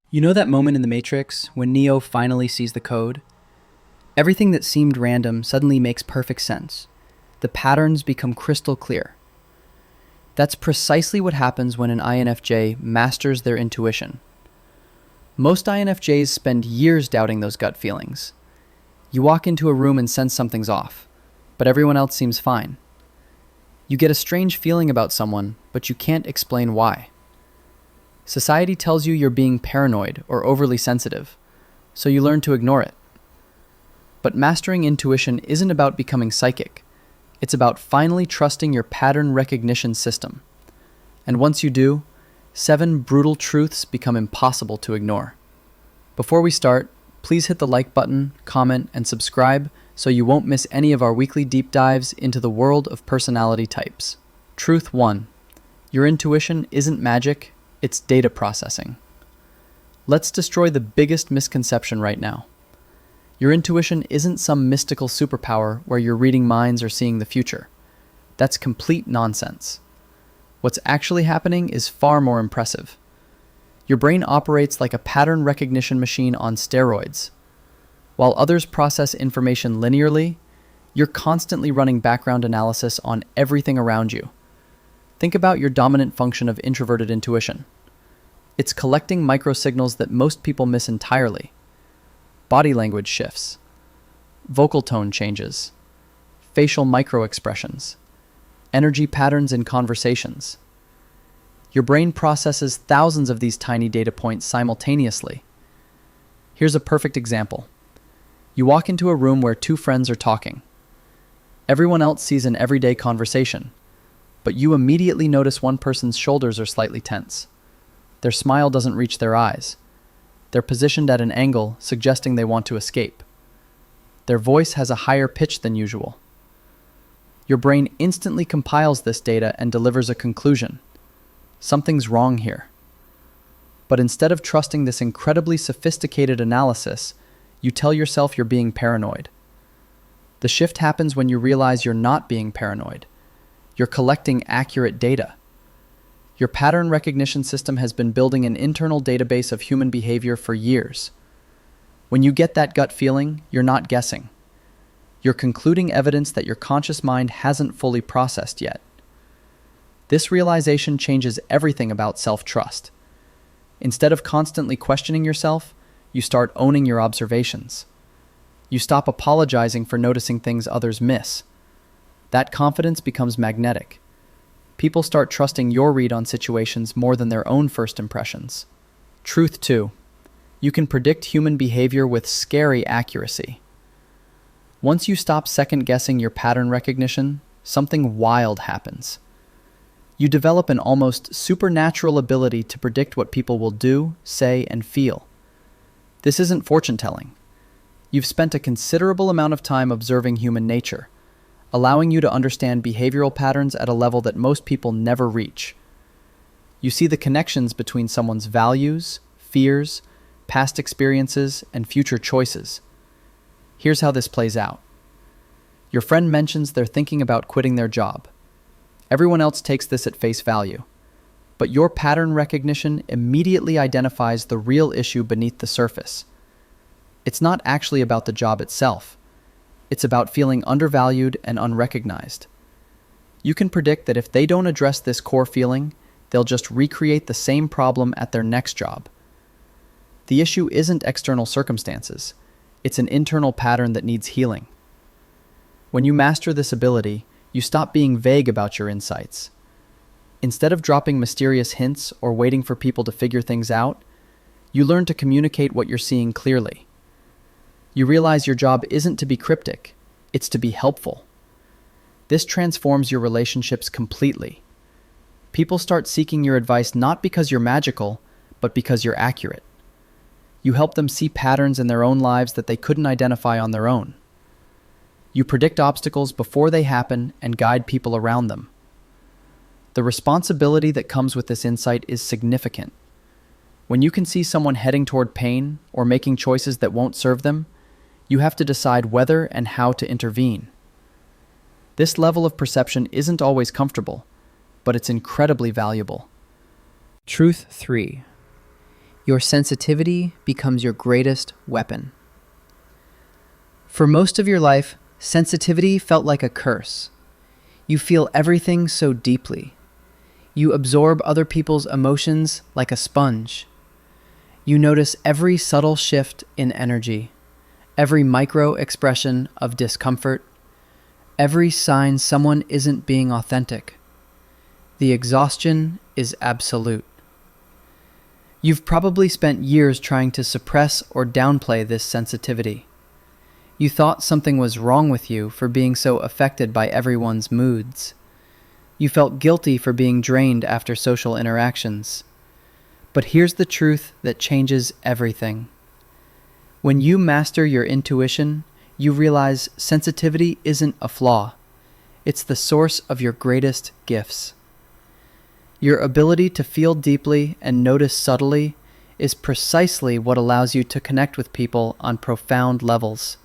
You know that moment in The Matrix when Neo finally sees the code? Everything that seemed random suddenly makes perfect sense. The patterns become crystal clear. That's precisely what happens when an INFJ masters their intuition. Most INFJs spend years doubting those gut feelings. You walk into a room and sense something's off, but everyone else seems fine. You get a strange feeling about someone, but you can't explain why. Society tells you you're being paranoid or overly sensitive, so you learn to ignore it. But mastering intuition isn't about becoming psychic. It's about finally trusting your pattern recognition system. And once you do, 7 brutal truths become impossible to ignore. Before we start, please hit the like button, comment, and subscribe so you won't miss any of our weekly deep dives into the world of personality types. Truth 1. Your intuition isn't magic, it's data processing. Let's destroy the biggest misconception right now. Your intuition isn't some mystical superpower where you're reading minds or seeing the future. That's complete nonsense. What's actually happening is far more impressive. Your brain operates like a pattern recognition machine on steroids. While others process information linearly, you're constantly running background analysis on everything around you. Think about your dominant function of introverted intuition. It's collecting microsignals that most people miss entirely. Body language shifts, vocal tone changes, facial microexpressions, energy patterns in conversations. Your brain processes thousands of these tiny data points simultaneously. Here's a perfect example. You walk into a room where 2 friends are talking. Everyone else sees an everyday conversation, but you immediately notice one person's shoulders are slightly tense. Their smile doesn't reach their eyes. They're positioned at an angle, suggesting they want to escape. Their voice has a higher pitch than usual. Your brain instantly compiles this data and delivers a conclusion. Something's wrong here. But instead of trusting this incredibly sophisticated analysis, you tell yourself you're being paranoid. The shift happens when you realize you're not being paranoid. You're collecting accurate data. Your pattern recognition system has been building an internal database of human behavior for years. When you get that gut feeling, you're not guessing. You're concluding evidence that your conscious mind hasn't fully processed yet. This realization changes everything about self-trust. Instead of constantly questioning yourself, you start owning your observations. You stop apologizing for noticing things others miss. That confidence becomes magnetic. People start trusting your read on situations more than their own first impressions. Truth 2. You can predict human behavior with scary accuracy. Once you stop second-guessing your pattern recognition, something wild happens. You develop an almost supernatural ability to predict what people will do, say, and feel. This isn't fortune-telling. You've spent a considerable amount of time observing human nature, allowing you to understand behavioral patterns at a level that most people never reach. You see the connections between someone's values, fears, past experiences, and future choices. Here's how this plays out. Your friend mentions they're thinking about quitting their job. Everyone else takes this at face value, but your pattern recognition immediately identifies the real issue beneath the surface. It's not actually about the job itself. It's about feeling undervalued and unrecognized. You can predict that if they don't address this core feeling, they'll just recreate the same problem at their next job. The issue isn't external circumstances. It's an internal pattern that needs healing. When you master this ability, you stop being vague about your insights. Instead of dropping mysterious hints or waiting for people to figure things out, you learn to communicate what you're seeing clearly. You realize your job isn't to be cryptic, it's to be helpful. This transforms your relationships completely. People start seeking your advice not because you're magical, but because you're accurate. You help them see patterns in their own lives that they couldn't identify on their own. You predict obstacles before they happen and guide people around them. The responsibility that comes with this insight is significant. When you can see someone heading toward pain or making choices that won't serve them, you have to decide whether and how to intervene. This level of perception isn't always comfortable, but it's incredibly valuable. Truth 3. Your sensitivity becomes your greatest weapon. For most of your life, sensitivity felt like a curse. You feel everything so deeply. You absorb other people's emotions like a sponge. You notice every subtle shift in energy, every micro expression of discomfort, every sign someone isn't being authentic. The exhaustion is absolute. You've probably spent years trying to suppress or downplay this sensitivity. You thought something was wrong with you for being so affected by everyone's moods. You felt guilty for being drained after social interactions. But here's the truth that changes everything. When you master your intuition, you realize sensitivity isn't a flaw. It's the source of your greatest gifts. Your ability to feel deeply and notice subtly is precisely what allows you to connect with people on profound levels.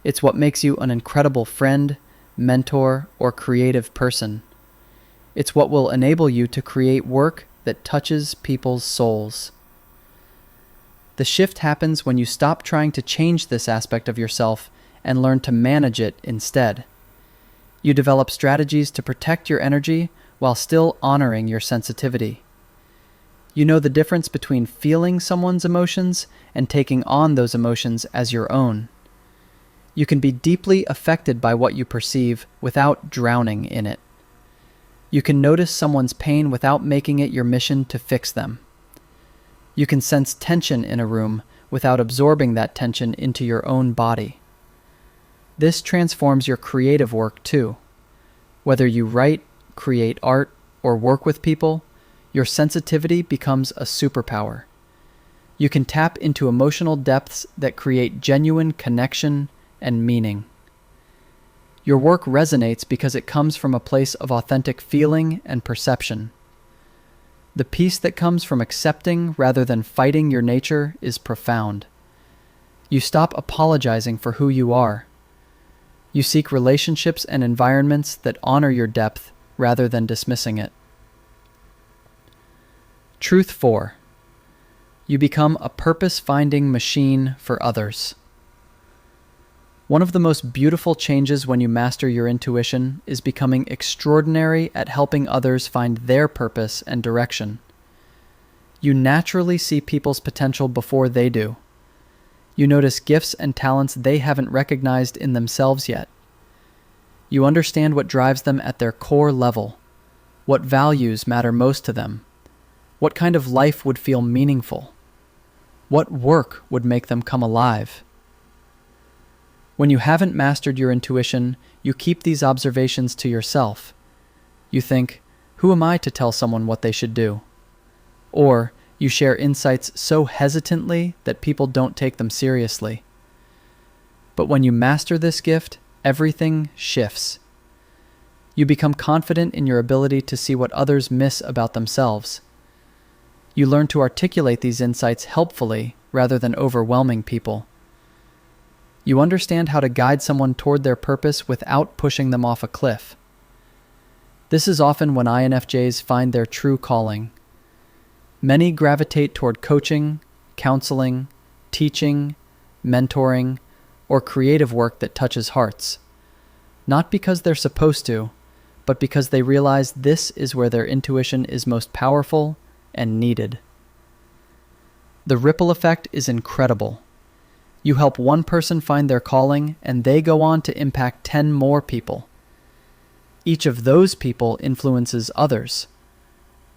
It's what makes you an incredible friend, mentor, or creative person. It's what will enable you to create work that touches people's souls. The shift happens when you stop trying to change this aspect of yourself and learn to manage it instead. You develop strategies to protect your energy while still honoring your sensitivity. You know the difference between feeling someone's emotions and taking on those emotions as your own. You can be deeply affected by what you perceive without drowning in it. You can notice someone's pain without making it your mission to fix them. You can sense tension in a room without absorbing that tension into your own body. This transforms your creative work too. Whether you write, create art, or work with people, your sensitivity becomes a superpower. You can tap into emotional depths that create genuine connection and meaning. Your work resonates because it comes from a place of authentic feeling and perception. The peace that comes from accepting rather than fighting your nature is profound. You stop apologizing for who you are. You seek relationships and environments that honor your depth rather than dismissing it. Truth 4. You become a purpose-finding machine for others. One of the most beautiful changes when you master your intuition is becoming extraordinary at helping others find their purpose and direction. You naturally see people's potential before they do. You notice gifts and talents they haven't recognized in themselves yet. You understand what drives them at their core level, what values matter most to them, what kind of life would feel meaningful, what work would make them come alive. When you haven't mastered your intuition, you keep these observations to yourself. You think, who am I to tell someone what they should do? Or you share insights so hesitantly that people don't take them seriously. But when you master this gift, everything shifts. You become confident in your ability to see what others miss about themselves. You learn to articulate these insights helpfully rather than overwhelming people. You understand how to guide someone toward their purpose without pushing them off a cliff. This is often when INFJs find their true calling. Many gravitate toward coaching, counseling, teaching, mentoring, or creative work that touches hearts. Not because they're supposed to, but because they realize this is where their intuition is most powerful and needed. The ripple effect is incredible. You help one person find their calling, and they go on to impact 10 more people. Each of those people influences others.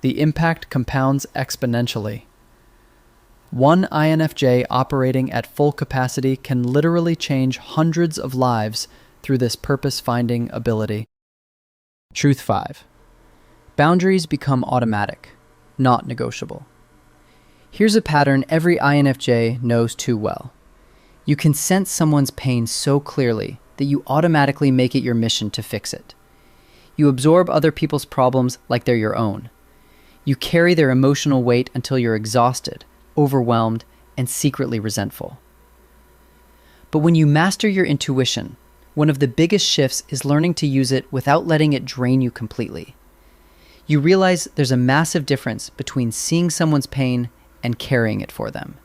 The impact compounds exponentially. One INFJ operating at full capacity can literally change hundreds of lives through this purpose-finding ability. Truth 5. Boundaries become automatic, not negotiable. Here's a pattern every INFJ knows too well. You can sense someone's pain so clearly that you automatically make it your mission to fix it. You absorb other people's problems like they're your own. You carry their emotional weight until you're exhausted, overwhelmed, and secretly resentful. But when you master your intuition, one of the biggest shifts is learning to use it without letting it drain you completely. You realize there's a massive difference between seeing someone's pain and carrying it for them.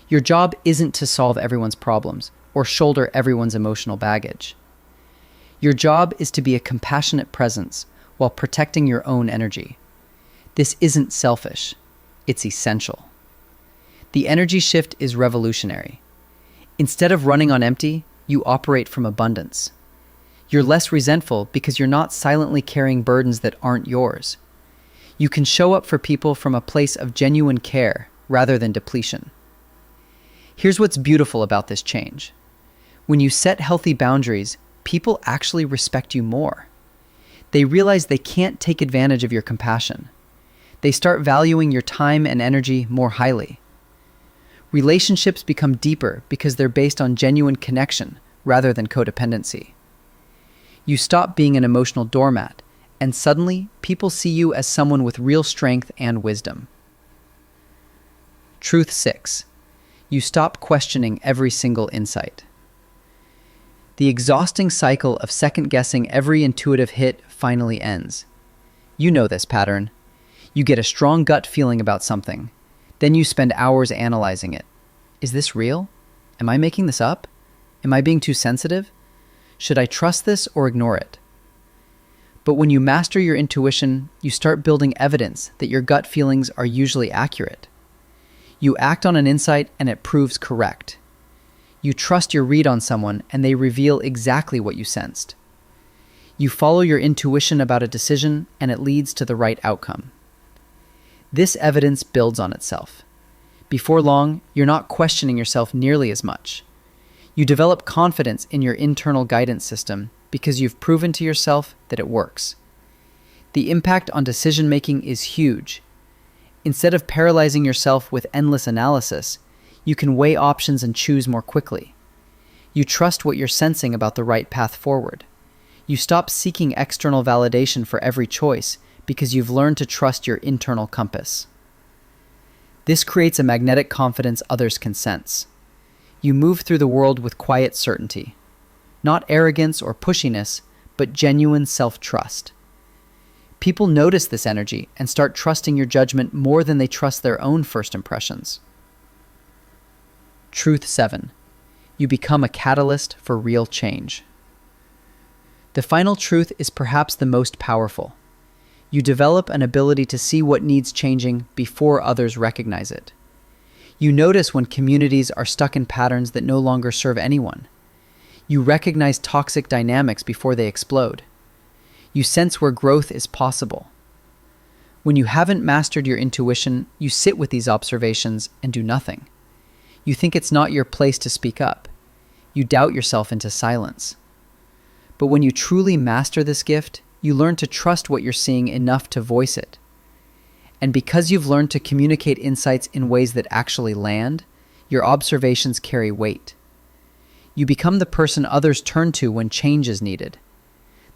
Your job isn't to solve everyone's problems or shoulder everyone's emotional baggage. Your job is to be a compassionate presence while protecting your own energy. This isn't selfish, it's essential. The energy shift is revolutionary. Instead of running on empty, you operate from abundance. You're less resentful because you're not silently carrying burdens that aren't yours. You can show up for people from a place of genuine care rather than depletion. Here's what's beautiful about this change. When you set healthy boundaries, people actually respect you more. They realize they can't take advantage of your compassion. They start valuing your time and energy more highly. Relationships become deeper because they're based on genuine connection rather than codependency. You stop being an emotional doormat, and suddenly people see you as someone with real strength and wisdom. Truth 6. You stop questioning every single insight. The exhausting cycle of second-guessing every intuitive hit finally ends. You know this pattern. You get a strong gut feeling about something. Then you spend hours analyzing it. Is this real? Am I making this up? Am I being too sensitive? Should I trust this or ignore it? But when you master your intuition, you start building evidence that your gut feelings are usually accurate. You act on an insight and it proves correct. You trust your read on someone and they reveal exactly what you sensed. You follow your intuition about a decision and it leads to the right outcome. This evidence builds on itself. Before long, you're not questioning yourself nearly as much. You develop confidence in your internal guidance system because you've proven to yourself that it works. The impact on decision-making is huge. Instead of paralyzing yourself with endless analysis, you can weigh options and choose more quickly. You trust what you're sensing about the right path forward. You stop seeking external validation for every choice because you've learned to trust your internal compass. This creates a magnetic confidence others can sense. You move through the world with quiet certainty. Not arrogance or pushiness, but genuine self-trust. People notice this energy and start trusting your judgment more than they trust their own first impressions. Truth 7. You become a catalyst for real change. The final truth is perhaps the most powerful. You develop an ability to see what needs changing before others recognize it. You notice when communities are stuck in patterns that no longer serve anyone. You recognize toxic dynamics before they explode. You sense where growth is possible. When you haven't mastered your intuition, you sit with these observations and do nothing. You think it's not your place to speak up. You doubt yourself into silence. But when you truly master this gift, you learn to trust what you're seeing enough to voice it. And because you've learned to communicate insights in ways that actually land, your observations carry weight. You become the person others turn to when change is needed.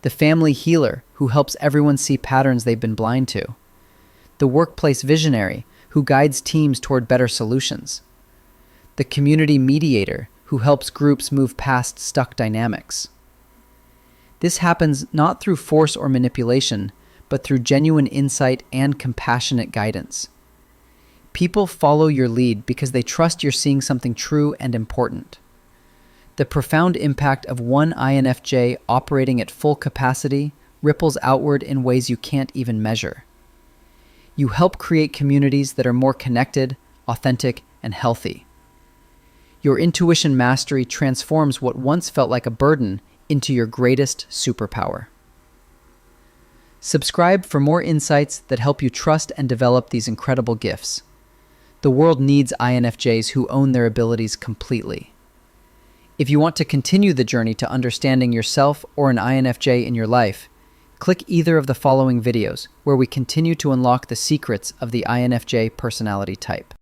The family healer who helps everyone see patterns they've been blind to. The workplace visionary who guides teams toward better solutions. The community mediator who helps groups move past stuck dynamics. This happens not through force or manipulation, but through genuine insight and compassionate guidance. People follow your lead because they trust you're seeing something true and important. The profound impact of one INFJ operating at full capacity ripples outward in ways you can't even measure. You help create communities that are more connected, authentic, and healthy. Your intuition mastery transforms what once felt like a burden into your greatest superpower. Subscribe for more insights that help you trust and develop these incredible gifts. The world needs INFJs who own their abilities completely. If you want to continue the journey to understanding yourself or an INFJ in your life, click either of the following videos where we continue to unlock the secrets of the INFJ personality type.